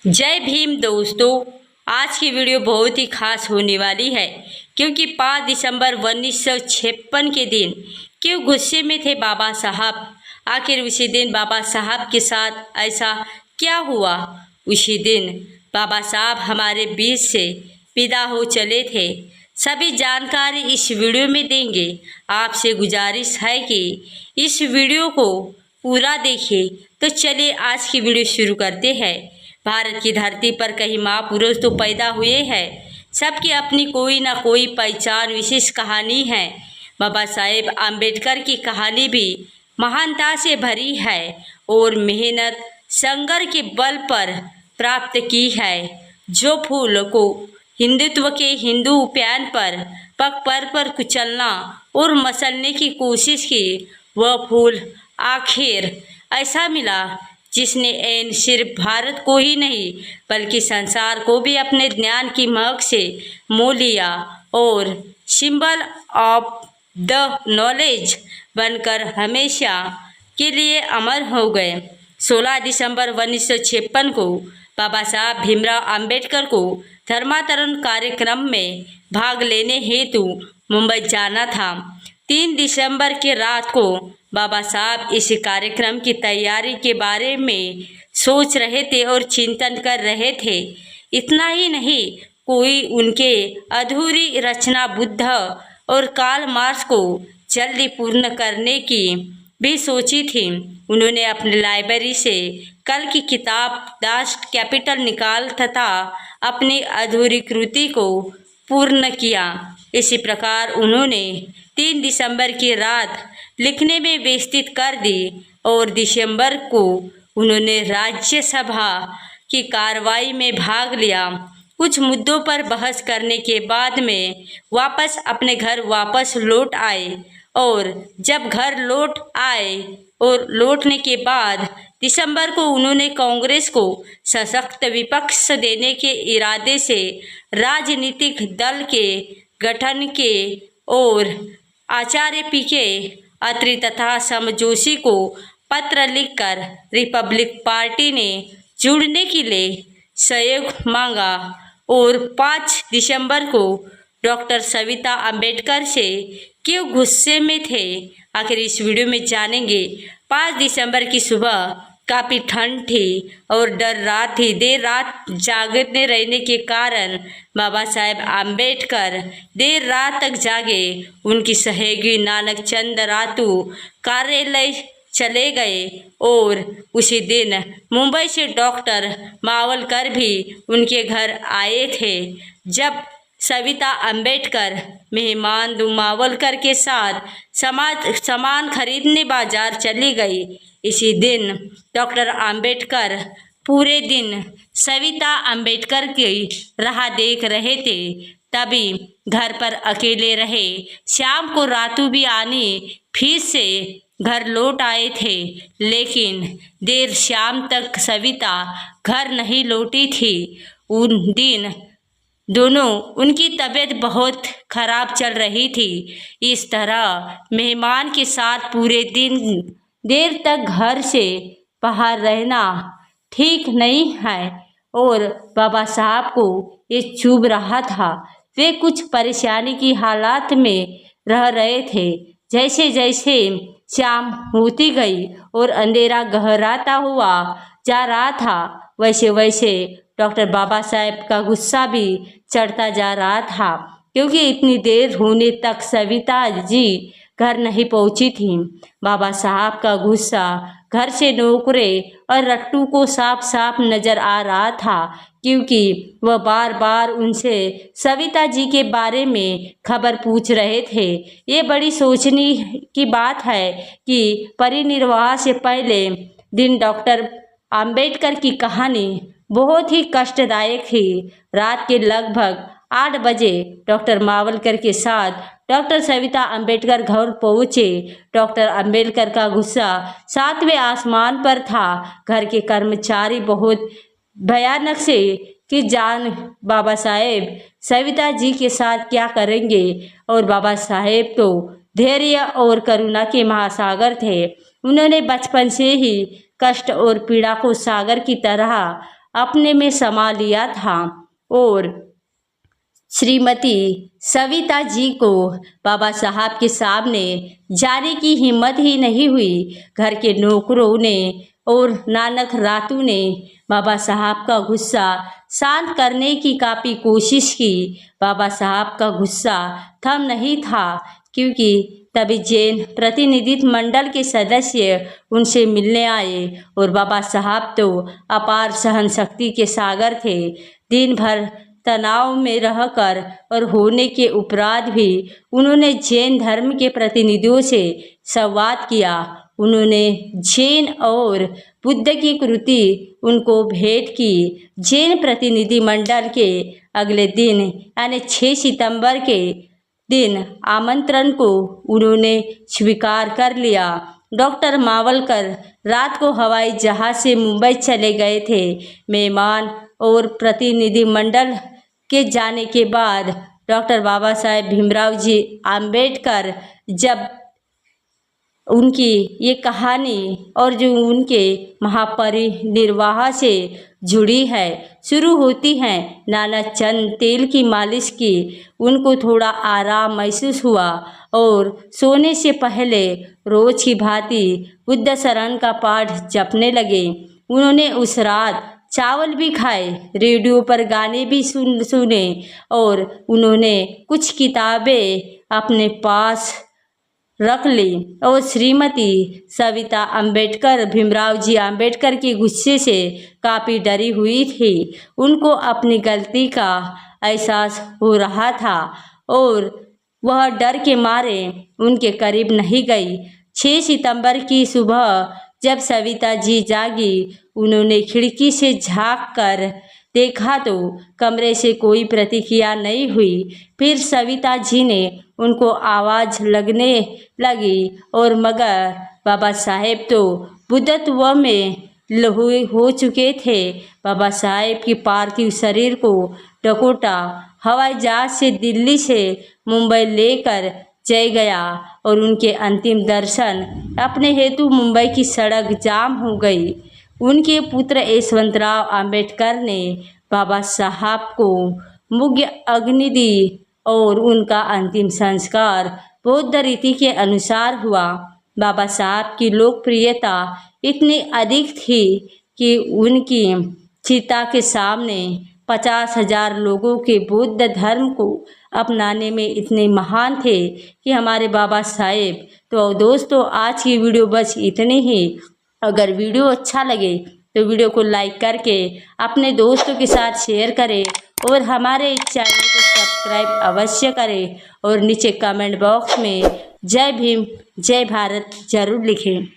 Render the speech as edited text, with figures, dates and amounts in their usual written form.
जय भीम दोस्तों। आज की वीडियो बहुत ही खास होने वाली है क्योंकि 5 दिसंबर 1956 के दिन क्यों गुस्से में थे बाबा साहब। आखिर उसी दिन बाबा साहब के साथ ऐसा क्या हुआ। उसी दिन बाबा साहब हमारे बीच से विदा हो चले थे। सभी जानकारी इस वीडियो में देंगे। आपसे गुजारिश है कि इस वीडियो को पूरा देखें। तो चलिए आज की वीडियो शुरू करते हैं। भारत की धरती पर कई महापुरुष तो पैदा हुए हैं, सबकी अपनी कोई ना कोई पहचान विशेष कहानी है। बाबा साहेब आम्बेडकर की कहानी भी महानता से भरी है और मेहनत संघर्ष के बल पर प्राप्त की है। जो फूल को हिंदुत्व के हिंदू उद्यान पर पग पर कुचलना और मसलने की कोशिश की, वह फूल आखिर ऐसा मिला जिसने ऐन सिर्फ भारत को ही नहीं बल्कि संसार को भी अपने ज्ञान की महक से मोह लिया और सिंबल ऑफ द नॉलेज बनकर हमेशा के लिए अमर हो गए। 16 दिसंबर 1956 को बाबा साहब भीमराव अंबेडकर को धर्मांतरण कार्यक्रम में भाग लेने हेतु मुंबई जाना था। 3 दिसंबर की रात को बाबा साहब इस कार्यक्रम की तैयारी के बारे में सोच रहे थे और चिंतन कर रहे थे। इतना ही नहीं, कोई उनके अधूरी रचना बुद्ध और कार्ल मार्क्स को जल्दी पूर्ण करने की भी सोची थी। उन्होंने अपनी लाइब्रेरी से कल की किताब दास कैपिटल निकाल तथा अपनी अधूरी कृति को पूर्ण किया। इसी प्रकार उन्होंने 3 दिसंबर की रात लिखने में व्यतीत कर दी और दिसंबर को उन्होंने राज्यसभा की कार्रवाई में भाग लिया। कुछ मुद्दों पर बहस करने के बाद में वापस अपने घर वापस लौट आए और जब घर लौट आए और लौटने के बाद दिसंबर को उन्होंने कांग्रेस को सशक्त विपक्ष देने के इरादे से राजनीतिक दल के गठन के और आचार्य पीके अत्रि तथा समजोशी को पत्र लिखकर रिपब्लिक पार्टी ने जुड़ने के लिए सहयोग मांगा और 5 दिसंबर को डॉक्टर सविता अंबेडकर से क्यों गुस्से में थे, आखिर इस वीडियो में जानेंगे। 5 दिसंबर की सुबह काफ़ी ठंड थी और डर रात थी। देर रात जागते रहने के कारण बाबा साहेब आम्बेडकर देर रात तक जागे। उनकी सहयोगी नानक चंद रातू कार्यालय चले गए और उसी दिन मुंबई से डॉक्टर मावलकर भी उनके घर आए थे। जब सविता अंबेडकर मेहमान मावलकर के साथ सामान खरीदने बाजार चली गई। इसी दिन डॉक्टर अंबेडकर पूरे दिन सविता अंबेडकर की राह देख रहे थे। तभी घर पर अकेले रहे। शाम को रातू भी आने फिर से घर लौट आए थे, लेकिन देर शाम तक सविता घर नहीं लौटी थी। उन दिन दोनों उनकी तबीयत बहुत खराब चल रही थी। इस तरह मेहमान के साथ पूरे दिन देर तक घर से बाहर रहना ठीक नहीं है और बाबा साहब को ये चुभ रहा था। वे कुछ परेशानी की हालात में रह रहे थे। जैसे जैसे शाम होती गई और अंधेरा गहराता हुआ जा रहा था, वैसे वैसे डॉक्टर बाबा साहेब का गुस्सा भी चढ़ता जा रहा था, क्योंकि इतनी देर होने तक सविता जी घर नहीं पहुंची थी। बाबा साहब का गुस्सा घर से नौकरे और रट्टू को साफ साफ नजर आ रहा था, क्योंकि वह बार बार उनसे सविता जी के बारे में खबर पूछ रहे थे। ये बड़ी सोचने की बात है कि परिनिर्वाह से पहले दिन डॉक्टर अंबेडकर की कहानी बहुत ही कष्टदायक थी। रात के लगभग 8 बजे डॉक्टर मावलकर के साथ डॉक्टर सविता अंबेडकर घर पहुँचे। डॉक्टर अंबेडकर का गुस्सा 7वें आसमान पर था। घर के कर्मचारी बहुत भयानक से कि जान बाबा साहेब सविता जी के साथ क्या करेंगे, और बाबा साहेब तो धैर्य और करुणा के महासागर थे। उन्होंने बचपन से ही कष्ट और पीड़ा को सागर की तरह अपने में समा लिया था और श्रीमती सविता जी को बाबा साहब के सामने जाने की हिम्मत ही नहीं हुई। घर के नौकरों ने और नानक रातू ने बाबा साहब का गुस्सा शांत करने की काफ़ी कोशिश की। बाबा साहब का गुस्सा थम नहीं था, क्योंकि तभी जैन प्रतिनिधित्व मंडल के सदस्य उनसे मिलने आए और बाबा साहब तो अपार सहन शक्ति के सागर थे। दिन भर तनाव में रहकर और होने के उपरांत भी उन्होंने जैन धर्म के प्रतिनिधियों से संवाद किया। उन्होंने जैन और बुद्ध की कृति उनको भेंट की। जैन प्रतिनिधि मंडल के अगले दिन यानी 6 सितंबर के दिन आमंत्रण को उन्होंने स्वीकार कर लिया। डॉक्टर मावलकर रात को हवाई जहाज से मुंबई चले गए थे। मेहमान और प्रतिनिधि मंडल के जाने के बाद डॉक्टर बाबा साहेब भीमराव जी आम्बेडकर जब उनकी ये कहानी और जो उनके महापरिनिर्वाह से जुड़ी है शुरू होती हैं, नाना चंद तेल की मालिश की। उनको थोड़ा आराम महसूस हुआ और सोने से पहले रोज की भांति बुद्ध शरण का पाठ जपने लगे। उन्होंने उस रात चावल भी खाए, रेडियो पर गाने भी सुने और उन्होंने कुछ किताबें अपने पास रख ली और श्रीमती सविता अम्बेडकर भीमराव जी अम्बेडकर के गुस्से से काफ़ी डरी हुई थी। उनको अपनी गलती का एहसास हो रहा था और वह डर के मारे उनके करीब नहीं गई। 6 सितंबर की सुबह जब सविता जी जागी, उन्होंने खिड़की से झांक कर देखा तो कमरे से कोई प्रतिक्रिया नहीं हुई। फिर सविता जी ने उनको आवाज़ लगने लगी और मगर बाबा साहेब तो बुद्धत्व में लहू हो चुके थे। बाबा साहेब की पार्थिव शरीर को डकोटा हवाई जहाज से दिल्ली से मुंबई लेकर जय गया और उनके अंतिम दर्शन अपने हेतु मुंबई की सड़क जाम हो गई। उनके पुत्र यशवंतराव आम्बेडकर ने बाबा साहब को मुख्य अग्नि दी और उनका अंतिम संस्कार बौद्ध रीति के अनुसार हुआ। बाबा साहब की लोकप्रियता इतनी अधिक थी कि उनकी चिता के सामने 50,000 लोगों के बौद्ध धर्म को अपनाने में इतने महान थे कि हमारे बाबा साहेब। तो दोस्तों, आज की वीडियो बस इतनी ही। अगर वीडियो अच्छा लगे तो वीडियो को लाइक करके अपने दोस्तों के साथ शेयर करें और हमारे चैनल को सब्सक्राइब अवश्य करें और नीचे कमेंट बॉक्स में जय भीम जय भारत जरूर लिखें।